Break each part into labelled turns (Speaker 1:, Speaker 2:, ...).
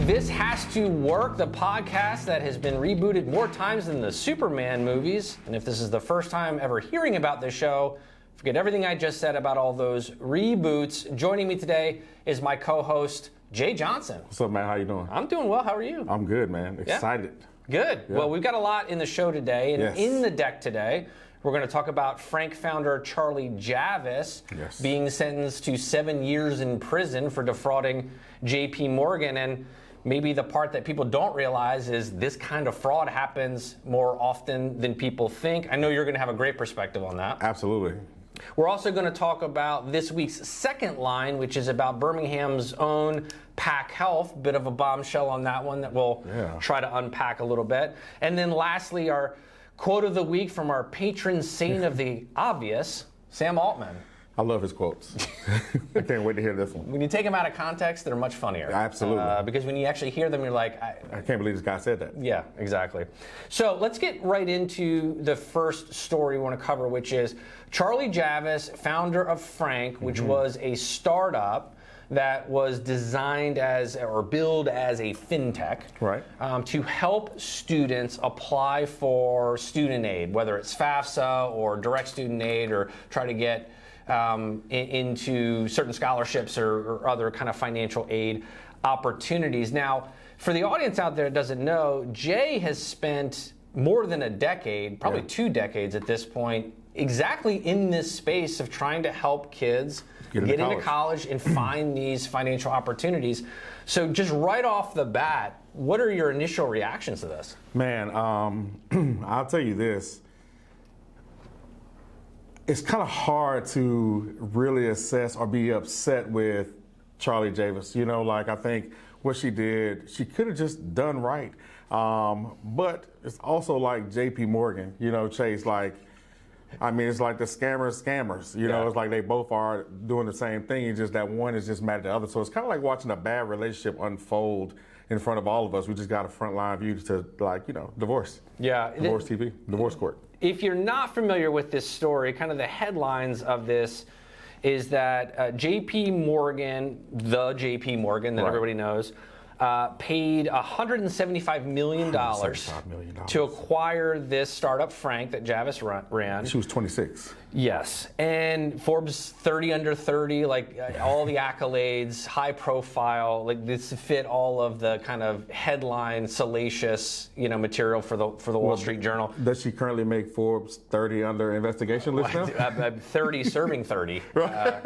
Speaker 1: This Has to Work, the podcast that has been rebooted more times than the Superman movies. And if this is the first time ever hearing about this show, forget everything I just said about all those reboots. Joining me today is my co-host, Jay Johnson.
Speaker 2: What's up, man? How you doing?
Speaker 1: I'm doing well. How are you?
Speaker 2: I'm good, man. Excited.
Speaker 1: Yeah. Good. Yeah. Well, we've got a lot in the show today. And in the deck today, we're going to talk about Frank founder Charlie Javice being sentenced to 7 years in prison for defrauding J.P. Morgan. And maybe the part that people don't realize is this kind of fraud happens more often than people think. I know you're going to have a great perspective on that.
Speaker 2: Absolutely.
Speaker 1: We're also going to talk about this week's second line, which is about Birmingham's own Pack Health. Bit of a bombshell on that one that we'll try to unpack a little bit. And then lastly, our quote of the week from our patron saint of the obvious, Sam Altman.
Speaker 2: I love his quotes. I can't wait to hear this one.
Speaker 1: When you take them out of context, they're much funnier.
Speaker 2: Absolutely.
Speaker 1: Because when you actually hear them, you're like...
Speaker 2: I can't believe this guy said that.
Speaker 1: Yeah, exactly. So let's get right into the first story we want to cover, which is Charlie Javice, founder of Frank, which was a startup that was designed as, or billed as a fintech, to help students apply for student aid, whether it's FAFSA or direct student aid, or try to get into certain scholarships or other kind of financial aid opportunities. Now, for the audience out there that doesn't know, Jay has spent more than a decade, probably 2 decades at this point, exactly in this space of trying to help kids get into college and find these financial opportunities. So just right off the bat, what are your initial reactions to this?
Speaker 2: Man, I'll tell you this. It's kind of hard to really assess or be upset with Charlie Javice. You know, like, I think what she did, she could have just done right. But it's also like J.P. Morgan, you know, Chase, like, I mean, it's like the scammers, you know, it's like they both are doing the same thing. It's just that one is just mad at the other. So it's kind of like watching a bad relationship unfold in front of all of us. We just got a front line view to, like, you know, divorce. Yeah. Divorce TV, divorce court.
Speaker 1: If you're not familiar with this story, kind of the headlines of this is that J.P. Morgan, the J.P. Morgan that everybody knows, paid $175 million to acquire this startup, Frank, that Javice ran.
Speaker 2: She was 26.
Speaker 1: Yes, and Forbes 30 under 30, like all the accolades, high profile, like this fit all of the kind of headline, salacious, you know, material for the Wall Street Journal.
Speaker 2: Does she currently make Forbes 30 under investigation list now?
Speaker 1: 30 serving 30,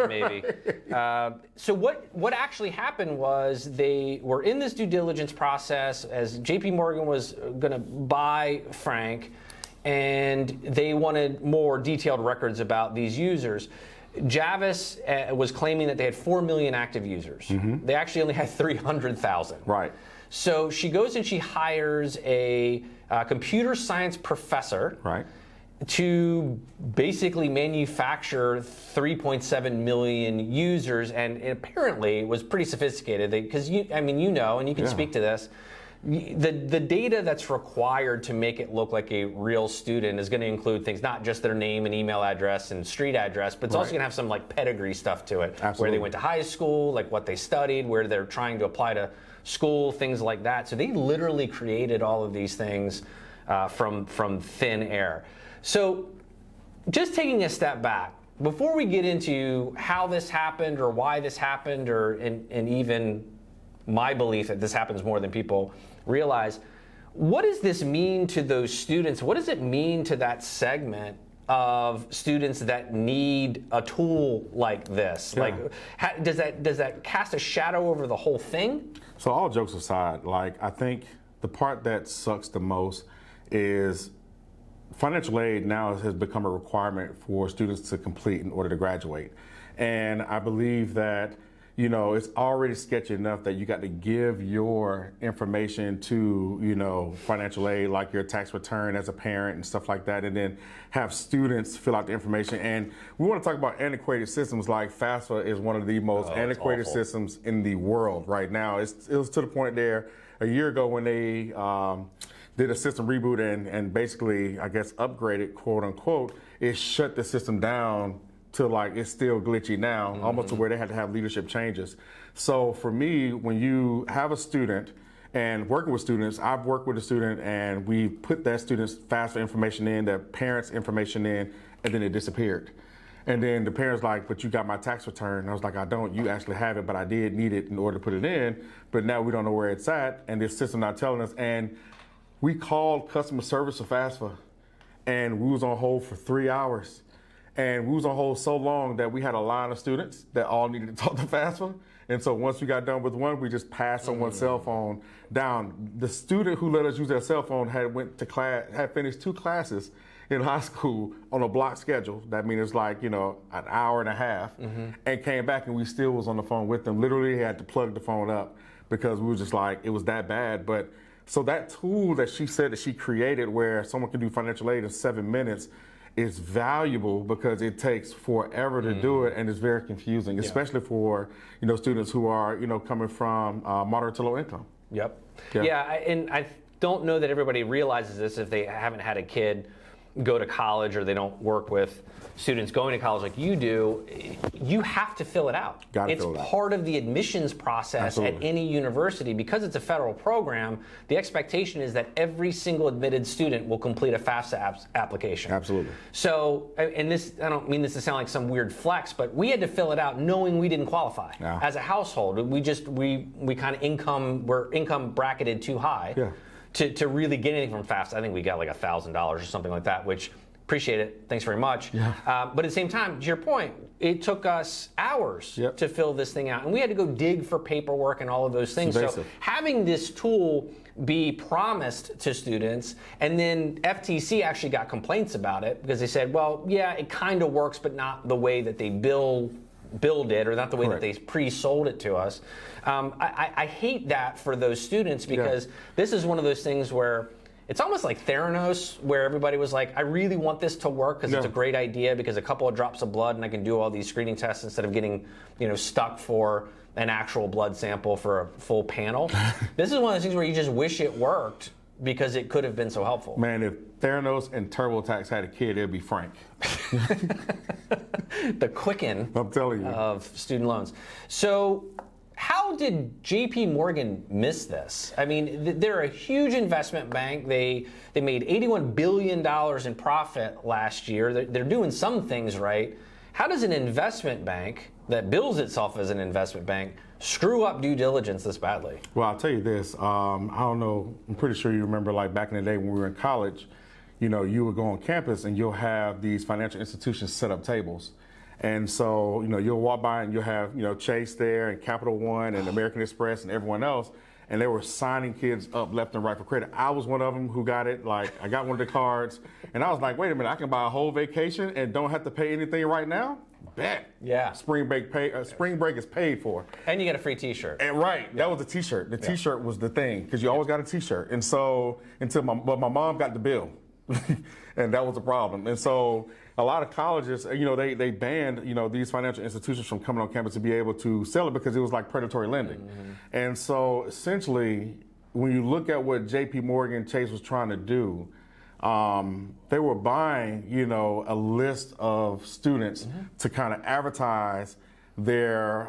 Speaker 1: maybe. So what actually happened was they were in this due diligence process as J.P. Morgan was going to buy Frank, and they wanted more detailed records about these users. Javice was claiming that they had 4 million active users. They actually only had 300,000.
Speaker 2: Right.
Speaker 1: So she goes and she hires a computer science professor to basically manufacture 3.7 million users, and it apparently was pretty sophisticated. Because I mean, you know, and you can speak to this. The data that's required to make it look like a real student is going to include things, not just their name and email address and street address, but it's also going to have some like pedigree stuff to it. Absolutely. Where they went to high school, like what they studied, where they're trying to apply to school, things like that. So they literally created all of these things from thin air. So just taking a step back, before we get into how this happened or why this happened, and even my belief that this happens more than people realize, what does this mean to those students? What does it mean to that segment of students that need a tool like this? Like, does that cast a shadow over the whole thing?
Speaker 2: So all jokes aside, like, I think the part that sucks the most is financial aid now has become a requirement for students to complete in order to graduate. And I believe that, you know, it's already sketchy enough that you got to give your information to, you know, financial aid, like your tax return as a parent and stuff like that, and then have students fill out the information. And we want to talk about antiquated systems. Like FAFSA is one of the most antiquated systems in the world right now. It was to the point there a year ago when they did a system reboot and basically, I guess, upgraded, quote unquote, it shut the system down to like it's still glitchy now, almost to where they had to have leadership changes. So for me, when you have a student And working with students, I've worked with a student and we put that student's FAFSA information in, their parents' information in, and then it disappeared. And then the parents like, but you got my tax return. And I was like, I don't. You actually have it, but I did need it in order to put it in. But now we don't know where it's at, and this system not telling us. And we called customer service of FAFSA, and we was on hold for 3 hours. And we was on hold so long that we had a line of students that all needed to talk to FAFSA. And so once we got done with one, we just passed someone's cell phone down. The student who let us use their cell phone had finished 2 classes in high school on a block schedule. That means it's like, an hour and a half, and came back and we still was on the phone with them. Literally had to plug the phone up because we were just like, it was that bad. But so that tool that she said that she created where someone can do financial aid in 7 minutes is valuable because it takes forever to do it and it's very confusing, especially for, students who are, coming from moderate to low income.
Speaker 1: Yep. Yeah, and I don't know that everybody realizes this if they haven't had a kid go to college or they don't work with students going to college like you do. You have to fill it out. It's part of the admissions process at any university. Because it's a federal program, the expectation is that every single admitted student will complete a FAFSA application.
Speaker 2: Absolutely.
Speaker 1: So, and this, I don't mean this to sound like some weird flex, but we had to fill it out knowing we didn't qualify as a household. We kind of we're income bracketed too high. To really get anything from FAFSA. I think we got like $1,000 or something like that, which appreciate it. Thanks very much. But at the same time, to your point, it took us hours to fill this thing out. And we had to go dig for paperwork and all of those things. So having this tool be promised to students, and then FTC actually got complaints about it because they said, well, yeah, it kind of works, but not the way that they billed it, or not the way that they pre-sold it to us. I hate that for those students because this is one of those things where it's almost like Theranos, where everybody was like, I really want this to work because it's a great idea because a couple of drops of blood and I can do all these screening tests instead of getting stuck for an actual blood sample for a full panel. This is one of those things where you just wish it worked because it could have been so helpful.
Speaker 2: Man, if Theranos and TurboTax had a kid, it'd be Frank.
Speaker 1: The Quicken
Speaker 2: I'm telling you.
Speaker 1: Of student loans. So how did JP Morgan miss this? I mean, they're a huge investment bank. They made $81 billion in profit last year. They're doing some things right. How does an investment bank that bills itself as an investment bank screw up due diligence this badly?
Speaker 2: Well, I'll tell you this. I don't know. I'm pretty sure you remember, like back in the day when we were in college, you would go on campus and you'll have these financial institutions set up tables. And so, you'll walk by and you'll have, Chase there and Capital One and American Express and everyone else. And they were signing kids up left and right for credit. I was one of them who got it. Like, I got one of the cards. And I was like, wait a minute, I can buy a whole vacation and don't have to pay anything right now? Bet.
Speaker 1: Yeah.
Speaker 2: Spring break is paid for.
Speaker 1: And you get a free T-shirt.
Speaker 2: And that was the T-shirt. The T-shirt was the thing because you always got a T-shirt. And so, but my mom got the bill. And that was the problem. And so a lot of colleges, they banned, these financial institutions from coming on campus to be able to sell it because it was like predatory lending. And so essentially, when you look at what JP Morgan Chase was trying to do, they were buying, a list of students to kind of advertise their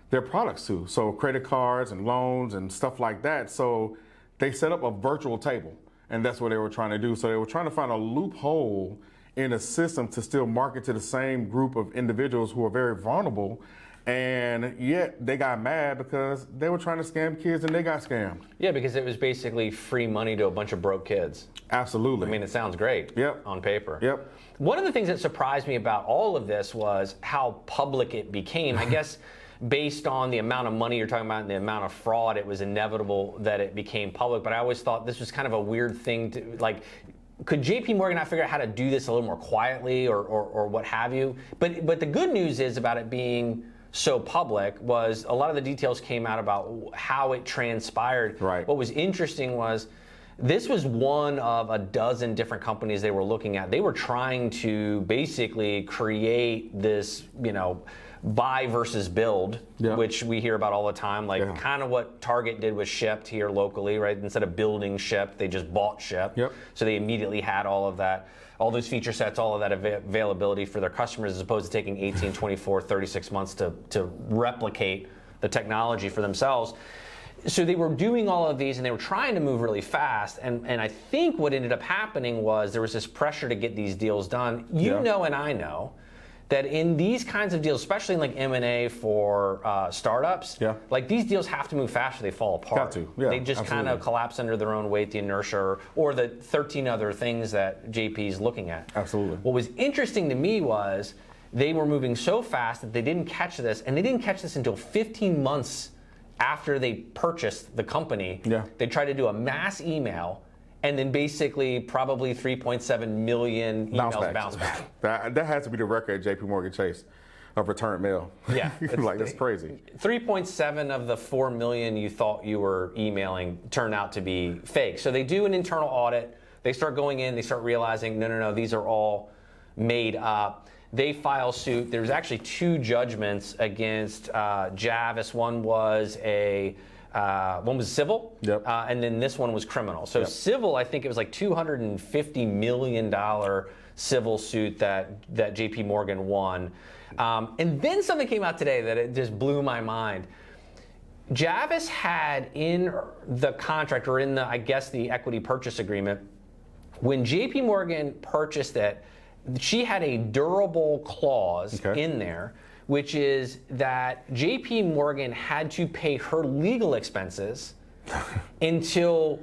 Speaker 2: products to. So credit cards and loans and stuff like that. So they set up a virtual table. And that's what they were trying to do. So they were trying to find a loophole in a system to still market to the same group of individuals who are very vulnerable. And yet they got mad because they were trying to scam kids and they got scammed.
Speaker 1: Yeah, because it was basically free money to a bunch of broke kids.
Speaker 2: Absolutely.
Speaker 1: I mean, it sounds great on paper.
Speaker 2: Yep.
Speaker 1: One of the things that surprised me about all of this was how public it became. I guess based on the amount of money you're talking about and the amount of fraud, it was inevitable that it became public. But I always thought this was kind of a weird thing to, like, could JP Morgan not figure out how to do this a little more quietly or what have you? But the good news is about it being so public was a lot of the details came out about how it transpired.
Speaker 2: Right.
Speaker 1: What was interesting was this was one of a dozen different companies they were looking at. They were trying to basically create this, buy versus build, which we hear about all the time, like kind of what Target did with Shipt here locally, right? Instead of building Shipt, they just bought Shipt. So they immediately had all of that, all those feature sets, all of that availability for their customers, as opposed to taking 18, 24, 36 months to replicate the technology for themselves. So they were doing all of these and they were trying to move really fast. And I think what ended up happening was there was this pressure to get these deals done. You know, and I know that in these kinds of deals, especially in like M&A for startups, like these deals have to move fast or they fall apart.
Speaker 2: Got to. Yeah,
Speaker 1: they just kind of collapse under their own weight, the inertia, or the 13 other things that JP's looking at.
Speaker 2: Absolutely.
Speaker 1: What was interesting to me was they were moving so fast that they didn't catch this, and they didn't catch this until 15 months after they purchased the company. They tried to do a mass email, and then basically probably 3.7 million emails bounce back.
Speaker 2: That has to be the record at JP Morgan Chase of returned mail.
Speaker 1: Yeah.
Speaker 2: Like, that's crazy.
Speaker 1: 3.7 of the 4 million you thought you were emailing turned out to be fake. So they do an internal audit. They start going in, they start realizing, no, these are all made up. They file suit. There's actually 2 judgments against Javice. One was civil, and then this one was criminal. So civil, I think it was like $250 million civil suit that JP Morgan won. And then something came out today that it just blew my mind. Javice had in the contract, or in the, I guess, the equity purchase agreement, when JP Morgan purchased it, she had a durable clause in there, which is that JP Morgan had to pay her legal expenses until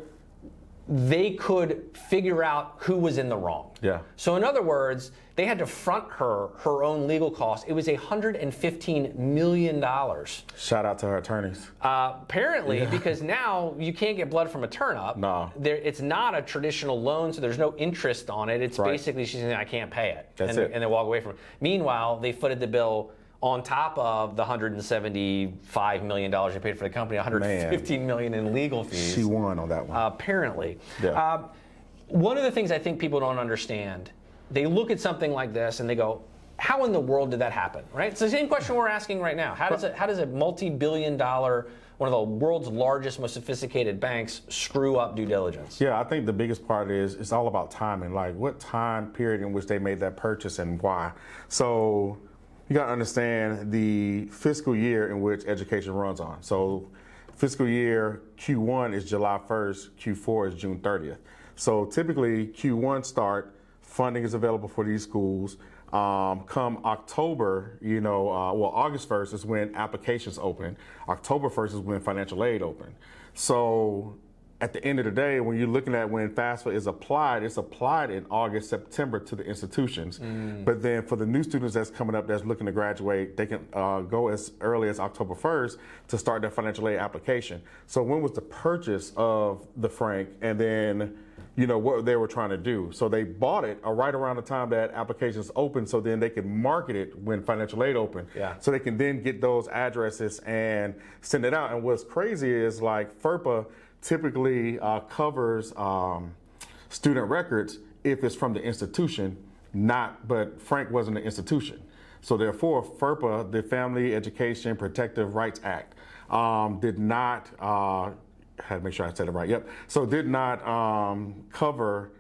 Speaker 1: they could figure out who was in the wrong. So in other words, they had to front her own legal costs. It was $115 million.
Speaker 2: Shout out to her attorneys.
Speaker 1: Apparently, because now you can't get blood from a turnip.
Speaker 2: No.
Speaker 1: It's not a traditional loan, so there's no interest on it. It's basically she's saying, I can't pay it.
Speaker 2: That's it.
Speaker 1: And they walk away from it. Meanwhile, they footed the bill on top of the $175 million they paid for the company, $115 million in legal fees.
Speaker 2: She won on that one.
Speaker 1: Apparently. One of the things I think people don't understand, they look at something like this and they go, how in the world did that happen, right? It's the same question we're asking right now. How does a multi-billion dollar, one of the world's largest, most sophisticated banks screw up due diligence?
Speaker 2: Yeah, I think the biggest part is it's all about timing. Like, what time period in which they made that purchase and why. So you got to understand the fiscal year in which education runs on. So fiscal year Q1 is July 1st, Q4 is June 30th. So typically Q1 start, funding is available for these schools. Come October, August 1st is when applications open. October 1st is when financial aid open. So at the end of the day, when you're looking at when FAFSA is applied, it's applied in August, September to the institutions. But then for the new students that's coming up that's looking to graduate, they can go as early as October 1st to start their financial aid application. So when was the purchase of the Frank, and then what they were trying to do? So they bought it right around the time that applications open, so then they could market it when financial aid open. So they can then get those addresses and send it out. And what's crazy is, like, FERPA typically covers student records if it's from the institution, but Frank wasn't an institution. So therefore, FERPA, the Family Education Protective Rights Act, did not, had to make sure I said it right, so did not cover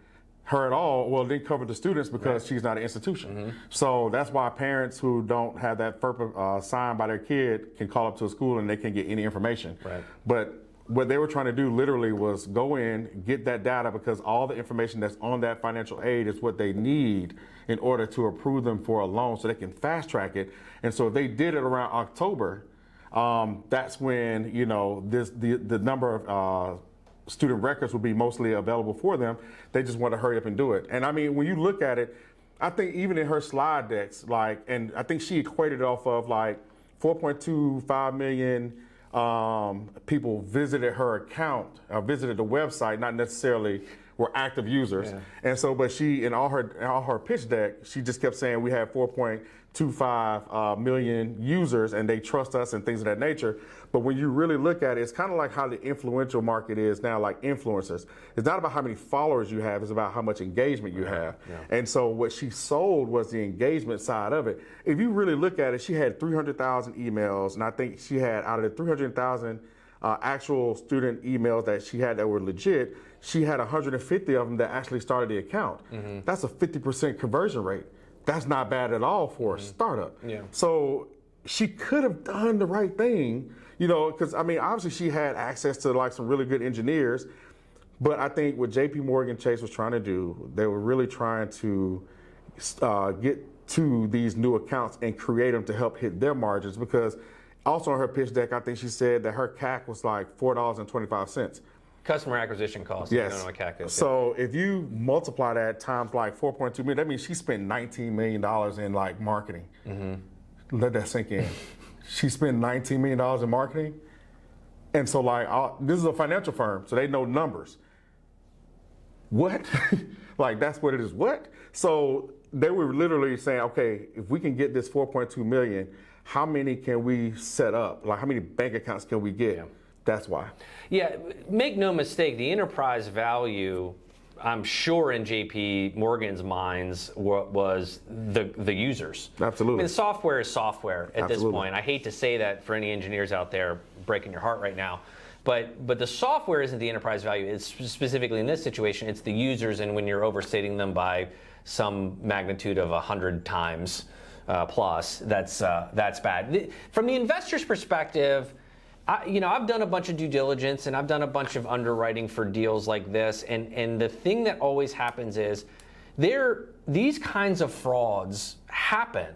Speaker 2: her at all. Well, it didn't cover the students because she's not an institution. So that's why parents who don't have that FERPA signed by their kid can call up to a school and they can get any information. But what they were trying to do literally was go in, get that data, because all the information that's on that financial aid is what they need in order to approve them for a loan, so they can fast track it. And so if they did it around October, that's when the number of student records will be mostly available for them. They just want to hurry up and do it. And I mean, when you look at it, I think even in her slide decks, and I think she equated it off of 4.25 million people visited her account, visited the website, not necessarily were active users. And so, but she, in all her pitch deck, she just kept saying we have 4.25 million users and they trust us and things of that nature. But when you really look at it, it's kind of like how the influential market is now, like influencers. It's not about how many followers you have, it's about how much engagement you have. And so what she sold was the engagement side of it. If you really look at it, she had 300,000 emails, and I think she had, out of the 300,000 actual student emails that she had that were legit, she had 150 of them that actually started the account. That's a 50% conversion rate. That's not bad at all for a startup. So she could have done the right thing, you know, because I mean, obviously she had access to like some really good engineers, but I think what J.P. Morgan Chase was trying to do, they were really trying to get to these new accounts and create them to help hit their margins. Because also on her pitch deck, I think she said that her CAC was like $4.25.
Speaker 1: Customer acquisition cost.
Speaker 2: Yes.
Speaker 1: I don't know what CAC is.
Speaker 2: So if you multiply that times like 4.2 million, that means she spent $19 million in like marketing. Mm-hmm. Let that sink in. She spent $19 million in marketing. And so like, this is a financial firm, so they know numbers. What? Like, that's what it is. What? So they were literally saying, okay, if we can get this 4.2 million, how many can we set up? Like, how many bank accounts can we get? Yeah. That's why.
Speaker 1: Yeah, make no mistake, the enterprise value, I'm sure in JP Morgan's minds, was the users.
Speaker 2: Absolutely.
Speaker 1: I mean, software is software at this point. I hate to say that for any engineers out there breaking your heart right now, but the software isn't the enterprise value. It's specifically in this situation, it's the users, and when you're overstating them by some magnitude of 100 times plus, that's bad. From the investor's perspective, I've done a bunch of due diligence and I've done a bunch of underwriting for deals like this, and the thing that always happens is these kinds of frauds happen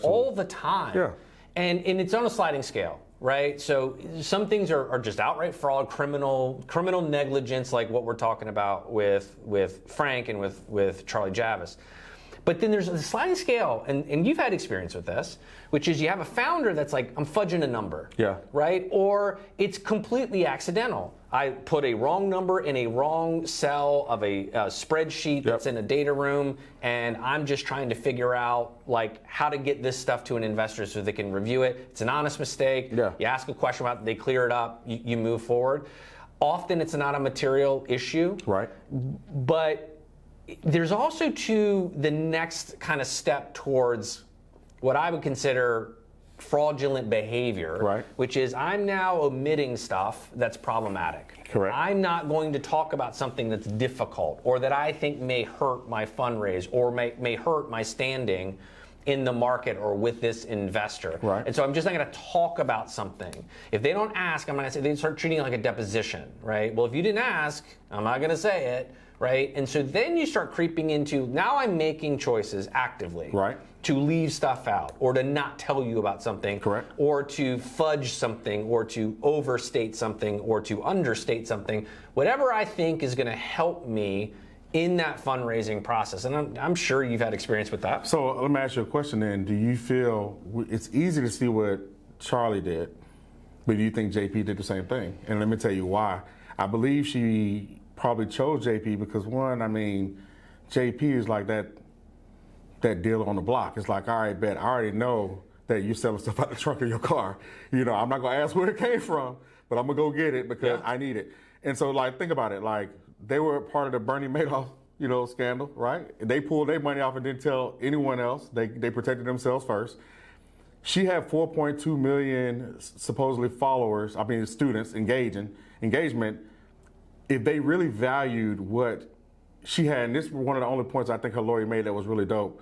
Speaker 1: all the time. Yeah. And it's on a sliding scale, right? So some things are just outright fraud, criminal negligence, like what we're talking about with Frank and with Charlie Javice. But then there's a sliding scale, and you've had experience with this, which is you have a founder that's like, I'm fudging a number, right? Or it's completely accidental. I put a wrong number in a wrong cell of a spreadsheet that's in a data room, and I'm just trying to figure out like how to get this stuff to an investor so they can review it. It's an honest mistake. Yeah. You ask a question about it, they clear it up, you move forward. Often it's not a material issue. Right. But there's also the next kind of step towards what I would consider fraudulent behavior, which is I'm now omitting stuff that's problematic. Correct. I'm not going to talk about something that's difficult or that I think may hurt my fundraise or may hurt my standing in the market or with this investor. Right. And so I'm just not going to talk about something. If they don't ask, I'm going to say, they start treating it like a deposition, right? Well, if you didn't ask, I'm not going to say it. Right? And so then you start creeping into, now I'm making choices actively to leave stuff out or to not tell you about something. Correct. Or to fudge something or to overstate something or to understate something. Whatever I think is going to help me in that fundraising process. And I'm sure you've had experience with that. So
Speaker 2: let me ask you a question then. Do you feel, it's easy to see what Charlie did, but do you think JP did the same thing? And let me tell you why. I believe she probably chose JP because one, I mean, JP is like that dealer on the block. It's like, all right, bet, I already know that you're selling stuff out the trunk of your car. You know, I'm not gonna ask where it came from, but I'm gonna go get it because I need it. And so like, think about it, like they were part of the Bernie Madoff, scandal, right? They pulled their money off and didn't tell anyone else. They protected themselves first. She had 4.2 million supposedly followers, students engagement. If they really valued what she had, and this was one of the only points I think her lawyer made that was really dope,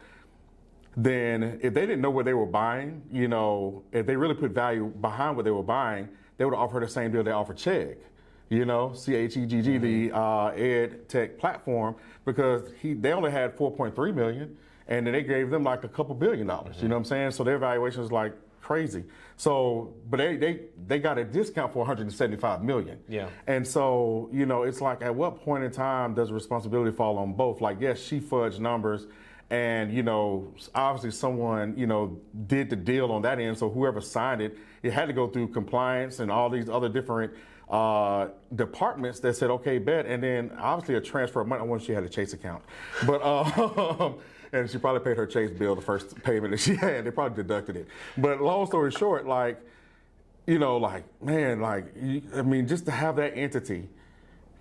Speaker 2: then if they didn't know what they were buying, if they really put value behind what they were buying, they would offer the same deal they offered Chegg, CHEGG, the ed tech platform, because they only had 4.3 million, and then they gave them like a couple $2 billion, you know what I'm saying? So their valuation was like crazy. So, but they got a discount for 175 million. Yeah. And so, it's like, at what point in time does responsibility fall on both? Like, yes, she fudged numbers, and obviously someone did the deal on that end. So whoever signed it, it had to go through compliance and all these other different departments that said, okay, bet, and then obviously a transfer of money. I wonder if she had a Chase account, but and she probably paid her Chase bill the first payment that she had. They probably deducted it. But long story short, just to have that entity,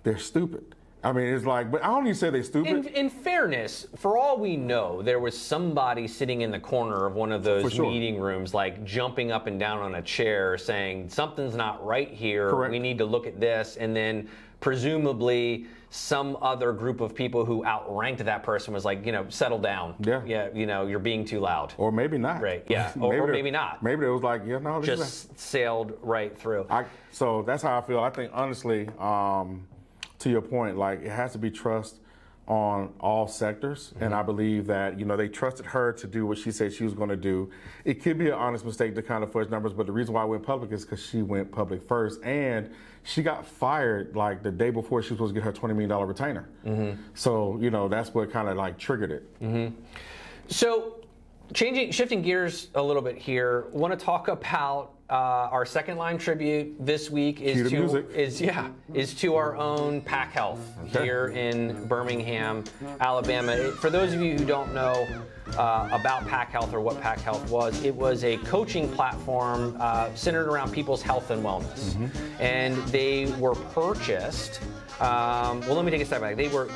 Speaker 2: they're stupid. It's like, but I don't even say they're stupid.
Speaker 1: In fairness, for all we know, there was somebody sitting in the corner of one of those meeting rooms, like jumping up and down on a chair saying, something's not right here. Correct. We need to look at this. And then presumably some other group of people who outranked that person was like, settle down.
Speaker 2: Yeah.
Speaker 1: You're being too loud.
Speaker 2: Or maybe not.
Speaker 1: Right. Yeah. or maybe not.
Speaker 2: Maybe it was like, no, this
Speaker 1: just sailed right through.
Speaker 2: So that's how I feel. I think honestly, to your point, like it has to be trust on all sectors, and I believe that they trusted her to do what she said she was going to do. It could be an honest mistake to kind of fudge numbers, but the reason why I went public is because she went public first, and she got fired like the day before she was supposed to get her $20 million retainer. So that's what kind of like triggered it.
Speaker 1: So shifting gears a little bit here, want to talk about our second line tribute this week is to our own Pack Health here in Birmingham, Alabama. For those of you who don't know about Pack Health or what Pack Health was, it was a coaching platform centered around people's health and wellness, and they were purchased. Let me take a step back. They were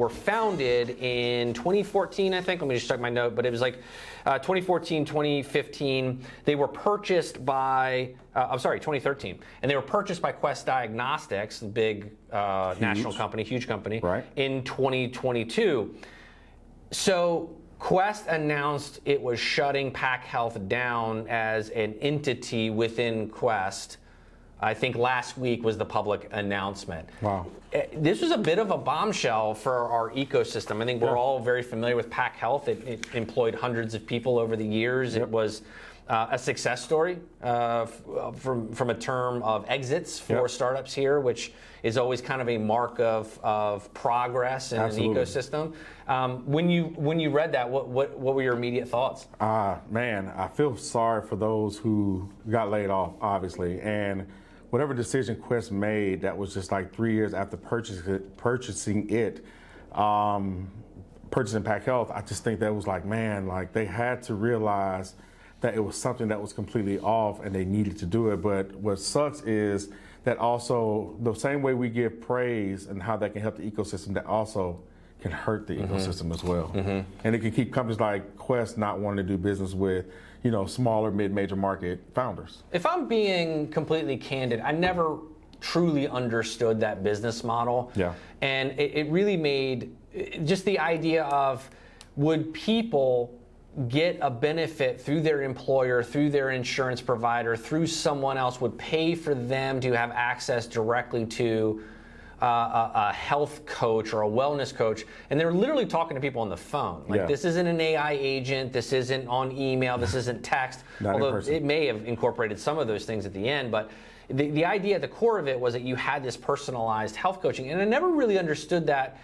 Speaker 1: founded in 2014, I think. Let me just check my note, but it was like 2014, 2015. They were purchased by, 2013. And they were purchased by Quest Diagnostics, the big national company, huge company, in 2022. So Quest announced it was shutting Pack Health down as an entity within Quest. I think last week was the public announcement.
Speaker 2: Wow.
Speaker 1: This was a bit of a bombshell for our ecosystem. I think we're all very familiar with Pack Health. It employed hundreds of people over the years. It was a success story from a term of exits for startups here, which is always kind of a mark of progress in an ecosystem. When you read that, what were your immediate thoughts?
Speaker 2: Man, I feel sorry for those who got laid off, obviously, and whatever decision Quest made, that was just like 3 years after purchasing Pack Health. I just think that was like, man, like they had to realize that it was something that was completely off and they needed to do it. But what sucks is that also the same way we give praise and how that can help the ecosystem, that also can hurt the ecosystem as well. And it can keep companies like Quest not wanting to do business with, smaller, mid-major market founders.
Speaker 1: If I'm being completely candid, I never truly understood that business model.
Speaker 2: Yeah.
Speaker 1: And it really made just the idea of, would people get a benefit through their employer, through their insurance provider, through someone else, would pay for them to have access directly to a health coach or a wellness coach, and they're literally talking to people on the phone. Like this isn't an AI agent, this isn't on email, this isn't text, although it may have incorporated some of those things at the end, but the idea at the core of it was that you had this personalized health coaching, and I never really understood that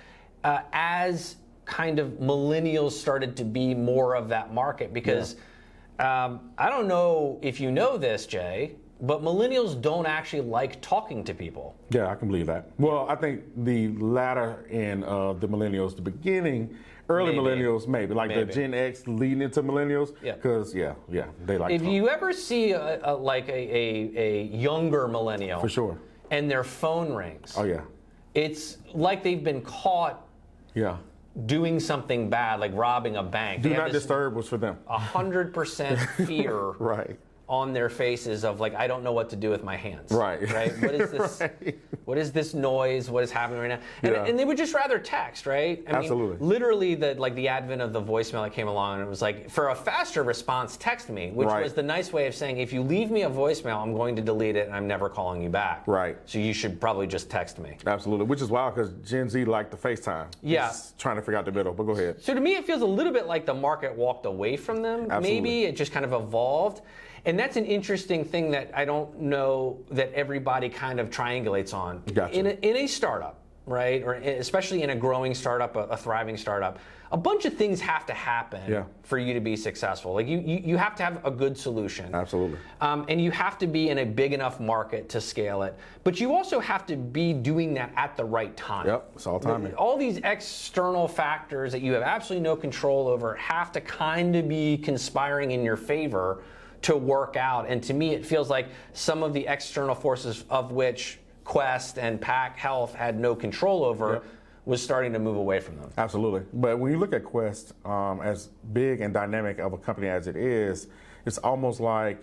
Speaker 1: as kind of millennials started to be more of that market, because I don't know if you know this, Jay, but millennials don't actually like talking to people.
Speaker 2: Yeah, I can believe that. Well, I think the latter end of the millennials, the beginning, early millennials, maybe like the Gen X leading into millennials. Because they like.
Speaker 1: If you ever see a younger millennial,
Speaker 2: for sure,
Speaker 1: and their phone rings, it's like they've been caught. Doing something bad, like robbing a bank.
Speaker 2: Do not disturb was for them.
Speaker 1: 100% fear on their faces of like, I don't know what to do with my hands. Right? What is this? What is this noise? What is happening right now? And they would just rather text, right? I mean, literally, the advent of the voicemail that came along, and it was like, for a faster response, text me, which was the nice way of saying, if you leave me a voicemail, I'm going to delete it and I'm never calling you back. So you should probably just text me.
Speaker 2: Absolutely, which is wild because Gen Z liked the FaceTime. Just trying to figure out the middle, but go ahead.
Speaker 1: So to me, it feels a little bit like the market walked away from them. Maybe it just kind of evolved. And that's an interesting thing that I don't know that everybody kind of triangulates on. In a startup, right? Or especially in a growing startup, a thriving startup, a bunch of things have to happen for you to be successful. Like you have to have a good solution. And you have to be in a big enough market to scale it. But you also have to be doing that at the right time.
Speaker 2: It's all timing.
Speaker 1: All these external factors that you have absolutely no control over have to kind of be conspiring in your favor to work out. And to me, it feels like some of the external forces of which Quest and Pack Health had no control over was starting to move away from them.
Speaker 2: Absolutely. But when you look at Quest, as big and dynamic of a company as it is, it's almost like,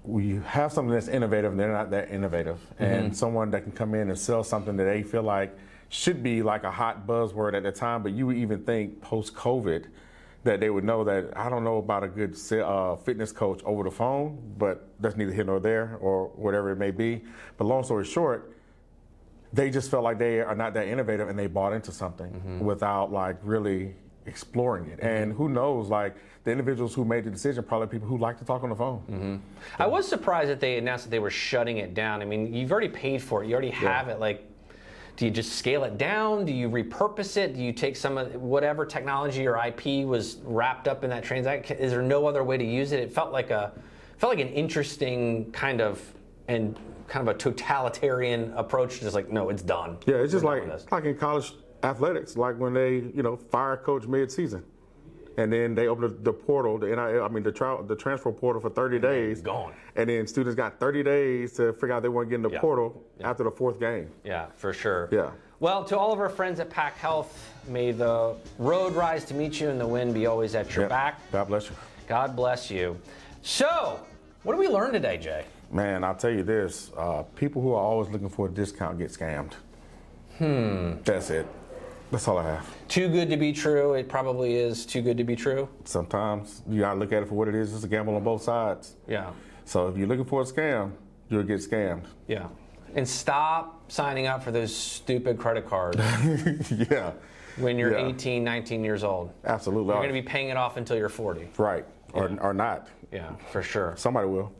Speaker 2: we have something that's innovative and they're not that innovative, and someone that can come in and sell something that they feel like should be like a hot buzzword at the time, but you would even think post-COVID that they would know that I don't know about a good fitness coach over the phone, but that's neither here nor there or whatever it may be. But long story short, they just felt like they are not that innovative and they bought into something without like really exploring it. And who knows, like the individuals who made the decision, probably people who like to talk on the phone.
Speaker 1: I was surprised that they announced that they were shutting it down. I mean, you've already paid for it. You already have it. Like, do you just scale it down? Do you repurpose it? Do you take some of whatever technology or IP was wrapped up in that transaction? Is there no other way to use it? It felt like an interesting kind of a totalitarian approach. Just like, no, it's done.
Speaker 2: Yeah, it's just like in college athletics, like when they fire a coach mid-season, and then they open the portal, the transfer portal for 30 days.
Speaker 1: Gone.
Speaker 2: And then students got 30 days to figure out they want to get in the portal after the fourth game.
Speaker 1: Yeah, for sure.
Speaker 2: Yeah.
Speaker 1: Well, to all of our friends at Pack Health, may the road rise to meet you and the wind be always at your back.
Speaker 2: God bless you.
Speaker 1: God bless you. So, what did we learn today, Jay?
Speaker 2: Man, I'll tell you this. People who are always looking for a discount get scammed. That's it. That's all I have.
Speaker 1: Too good to be true. It probably is too good to be true.
Speaker 2: Sometimes you gotta look at it for what it is. It's a gamble on both sides.
Speaker 1: Yeah.
Speaker 2: So if you're looking for a scam, you'll get scammed.
Speaker 1: Yeah. And stop signing up for those stupid credit cards.
Speaker 2: Yeah.
Speaker 1: When you're 18, 19 years old.
Speaker 2: Absolutely.
Speaker 1: You're going to be paying it off until you're 40.
Speaker 2: Right. Or not.
Speaker 1: Yeah, for sure.
Speaker 2: Somebody will.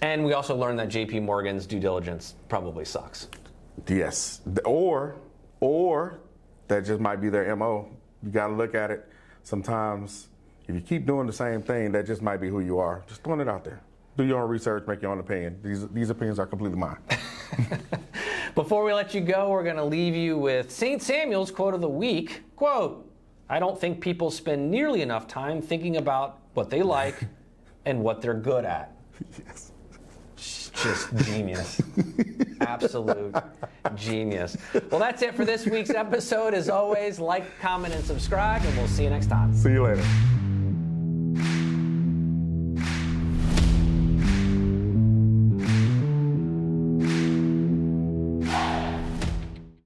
Speaker 1: And we also learned that JP Morgan's due diligence probably sucks.
Speaker 2: Yes. Or that just might be their MO. You got to look at it. Sometimes if you keep doing the same thing, that just might be who you are. Just throwing it out there. Do your own research, make your own opinion. These opinions are completely mine.
Speaker 1: Before we let you go, we're going to leave you with St. Samuel's quote of the week. Quote, "I don't think people spend nearly enough time thinking about what they like and what they're good at."
Speaker 2: Yes.
Speaker 1: Just genius. Absolute genius. Well, that's it for this week's episode. As always, like, comment, and subscribe, and we'll see you next time.
Speaker 2: See you later.